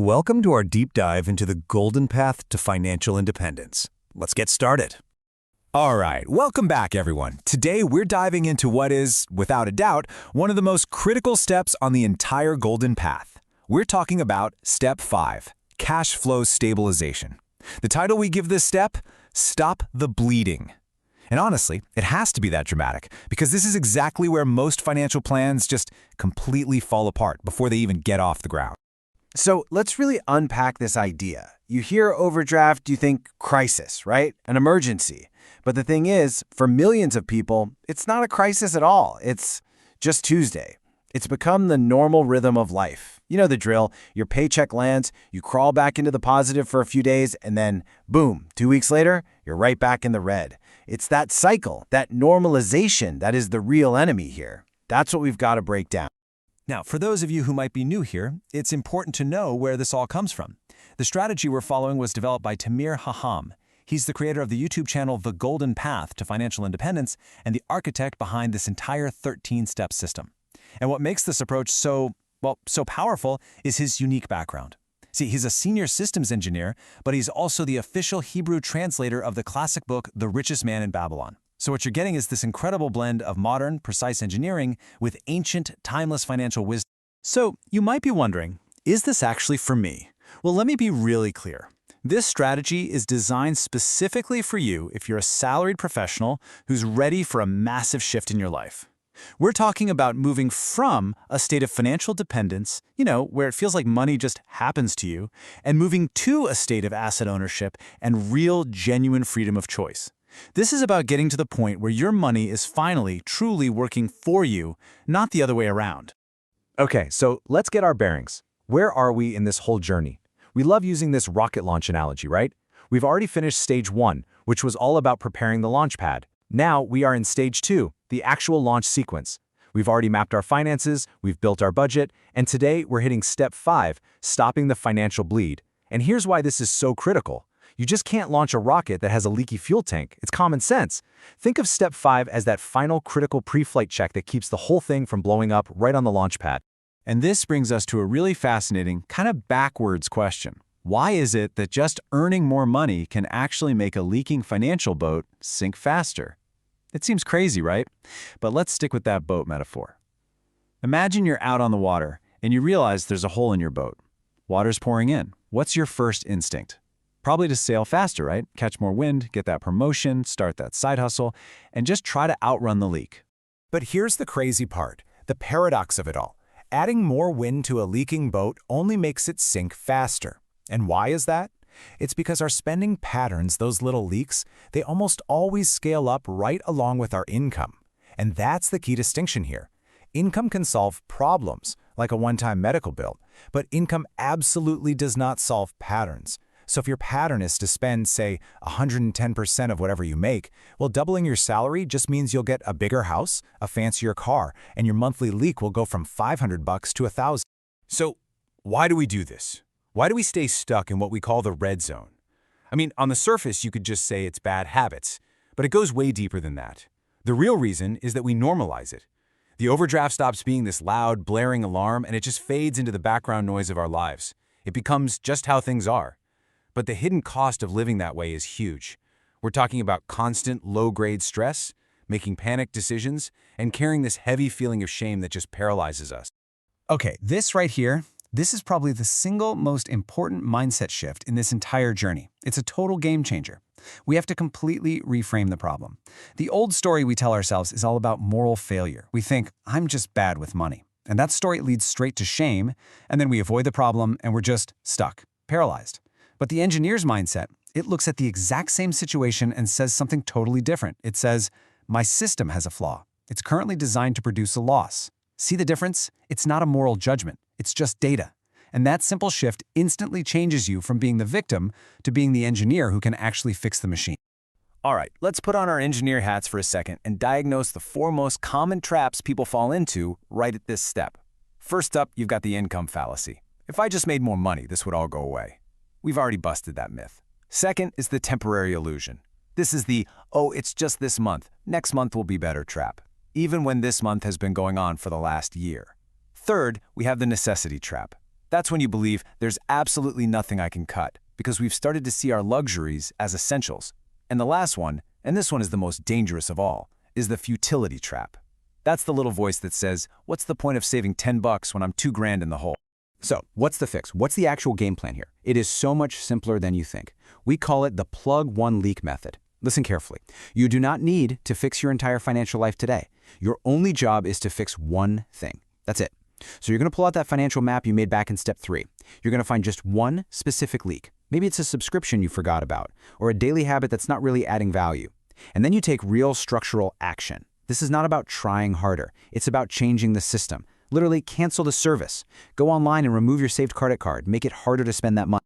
Welcome to our deep dive into the golden path to financial independence. Let's get started. All right, welcome back, everyone. Today, we're diving into what is, without a doubt, one of the most critical steps on the entire golden path. We're talking about Step 5, Cash Flow Stabilization. The title we give this step, Stop the Bleeding. And honestly, it has to be that dramatic, because this is exactly where most financial plans just completely fall apart before they even get off the ground. So let's really unpack this idea. You hear overdraft, you think crisis, right? An emergency. But the thing is, for millions of people, it's not a crisis at all. It's just Tuesday. It's become the normal rhythm of life. You know the drill. Your paycheck lands, you crawl back into the positive for a few days, and then, boom, 2 weeks later, you're right back in the red. It's that cycle, that normalization that is the real enemy here. That's what we've got to break down. Now, for those of you who might be new here, it's important to know where this all comes from. The strategy we're following was developed by Tamir Haham. He's the creator of the YouTube channel The Golden Path to Financial Independence and the architect behind this entire 13-step system. And what makes this approach so powerful is his unique background. See, he's a senior systems engineer, but he's also the official Hebrew translator of the classic book The Richest Man in Babylon. So what you're getting is this incredible blend of modern, precise engineering with ancient, timeless financial wisdom. So you might be wondering, is this actually for me? Well, let me be really clear. This strategy is designed specifically for you if you're a salaried professional who's ready for a massive shift in your life. We're talking about moving from a state of financial dependence, where it feels like money just happens to you, and moving to a state of asset ownership and real, genuine freedom of choice. This is about getting to the point where your money is finally, truly working for you, not the other way around. Okay, so let's get our bearings. Where are we in this whole journey? We love using this rocket launch analogy, right? We've already finished stage 1, which was all about preparing the launch pad. Now we are in stage 2, the actual launch sequence. We've already mapped our finances, we've built our budget, and today we're hitting step 5, stopping the financial bleed. And here's why this is so critical. You just can't launch a rocket that has a leaky fuel tank. It's common sense. Think of step 5 as that final critical pre-flight check that keeps the whole thing from blowing up right on the launch pad. And this brings us to a really fascinating, kind of backwards question. Why is it that just earning more money can actually make a leaking financial boat sink faster? It seems crazy, right? But let's stick with that boat metaphor. Imagine you're out on the water and you realize there's a hole in your boat. Water's pouring in. What's your first instinct? Probably to sail faster, right? Catch more wind, get that promotion, start that side hustle, and just try to outrun the leak. But here's the crazy part, the paradox of it all. Adding more wind to a leaking boat only makes it sink faster. And why is that? It's because our spending patterns, those little leaks, they almost always scale up right along with our income. And that's the key distinction here. Income can solve problems, like a one-time medical bill, but income absolutely does not solve patterns. So if your pattern is to spend, say, 110% of whatever you make, well, doubling your salary just means you'll get a bigger house, a fancier car, and your monthly leak will go from $500 to $1,000. So why do we do this? Why do we stay stuck in what we call the red zone? I mean, on the surface, you could just say it's bad habits, but it goes way deeper than that. The real reason is that we normalize it. The overdraft stops being this loud, blaring alarm, and it just fades into the background noise of our lives. It becomes just how things are. But the hidden cost of living that way is huge. We're talking about constant low-grade stress, making panic decisions, and carrying this heavy feeling of shame that just paralyzes us. Okay, this right here, this is probably the single most important mindset shift in this entire journey. It's a total game changer. We have to completely reframe the problem. The old story we tell ourselves is all about moral failure. We think, I'm just bad with money. And that story leads straight to shame, and then we avoid the problem and we're just stuck, paralyzed. But the engineer's mindset, it looks at the exact same situation and says something totally different. It says, my system has a flaw. It's currently designed to produce a loss. See the difference? It's not a moral judgment. It's just data. And that simple shift instantly changes you from being the victim to being the engineer who can actually fix the machine. All right, let's put on our engineer hats for a second and diagnose the 4 most common traps people fall into right at this step. First up, you've got the income fallacy. If I just made more money, this would all go away. We've already busted that myth. Second is the temporary illusion. This is the, oh, it's just this month, next month will be better trap, even when this month has been going on for the last year. Third, we have the necessity trap. That's when you believe there's absolutely nothing I can cut, because we've started to see our luxuries as essentials. And the last one, and this one is the most dangerous of all, is the futility trap. That's the little voice that says, what's the point of saving 10 bucks when I'm 2 grand in the hole? So, what's the fix? What's the actual game plan here? It is so much simpler than you think. We call it the plug one leak method. Listen carefully. You do not need to fix your entire financial life today. Your only job is to fix one thing. That's it. So you're going to pull out that financial map you made back in step 3. You're going to find just one specific leak. Maybe it's a subscription you forgot about, or a daily habit that's not really adding value. And then you take real structural action. This is not about trying harder. It's about changing the system. Literally cancel the service. Go online and remove your saved credit card. Make it harder to spend that money.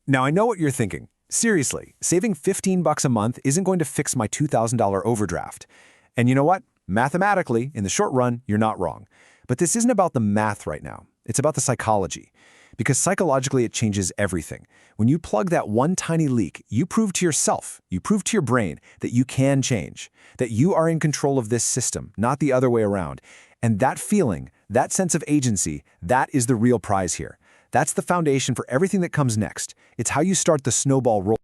Now, I know what you're thinking. Seriously, saving 15 bucks a month isn't going to fix my $2,000 overdraft. And you know what? Mathematically, in the short run, you're not wrong. But this isn't about the math right now. It's about the psychology. Because psychologically, it changes everything. When you plug that one tiny leak, you prove to yourself, you prove to your brain that you can change, that you are in control of this system, not the other way around. And that feeling, that sense of agency, that is the real prize here. That's the foundation for everything that comes next. It's how you start the snowball roll.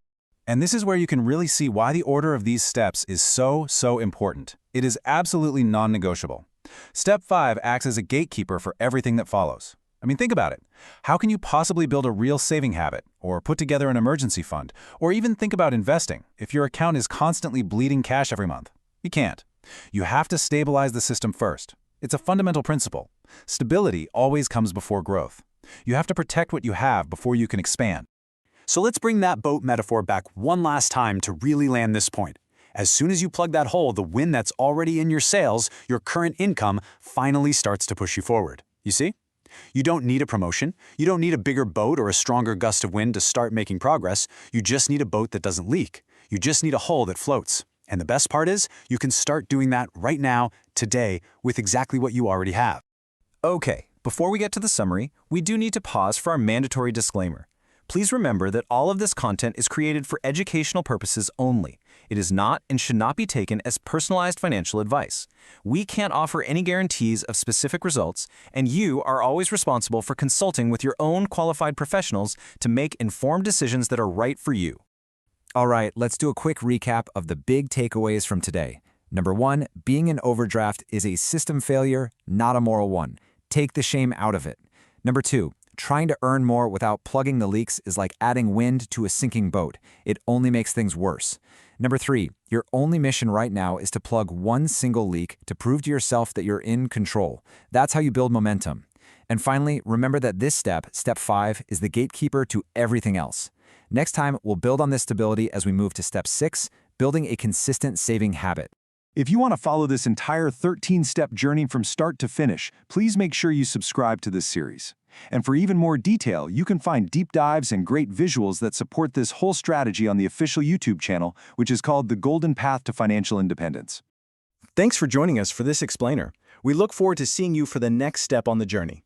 And this is where you can really see why the order of these steps is so important. It is absolutely non-negotiable. Step 5 acts as a gatekeeper for everything that follows. I mean, think about it. How can you possibly build a real saving habit, or put together an emergency fund, or even think about investing if your account is constantly bleeding cash every month? You can't. You have to stabilize the system first. It's a fundamental principle. Stability always comes before growth. You have to protect what you have before you can expand. So let's bring that boat metaphor back one last time to really land this point. As soon as you plug that hole, the wind that's already in your sails, your current income, finally starts to push you forward. You see? You don't need a promotion. You don't need a bigger boat or a stronger gust of wind to start making progress. You just need a boat that doesn't leak. You just need a hull that floats. And the best part is, you can start doing that right now, today, with exactly what you already have. Okay, before we get to the summary, we do need to pause for our mandatory disclaimer. Please remember that all of this content is created for educational purposes only. It is not and should not be taken as personalized financial advice. We can't offer any guarantees of specific results, and you are always responsible for consulting with your own qualified professionals to make informed decisions that are right for you. All right, let's do a quick recap of the big takeaways from today. Number 1, being in overdraft is a system failure, not a moral one. Take the shame out of it. Number 2, trying to earn more without plugging the leaks is like adding wind to a sinking boat. It only makes things worse. Number 3, your only mission right now is to plug one single leak to prove to yourself that you're in control. That's how you build momentum. And finally, remember that this step, step 5, is the gatekeeper to everything else. Next time, we'll build on this stability as we move to step 6, building a consistent saving habit. If you want to follow this entire 13-step journey from start to finish, please make sure you subscribe to this series. And for even more detail, you can find deep dives and great visuals that support this whole strategy on the official YouTube channel, which is called The Golden Path to Financial Independence. Thanks for joining us for this explainer. We look forward to seeing you for the next step on the journey.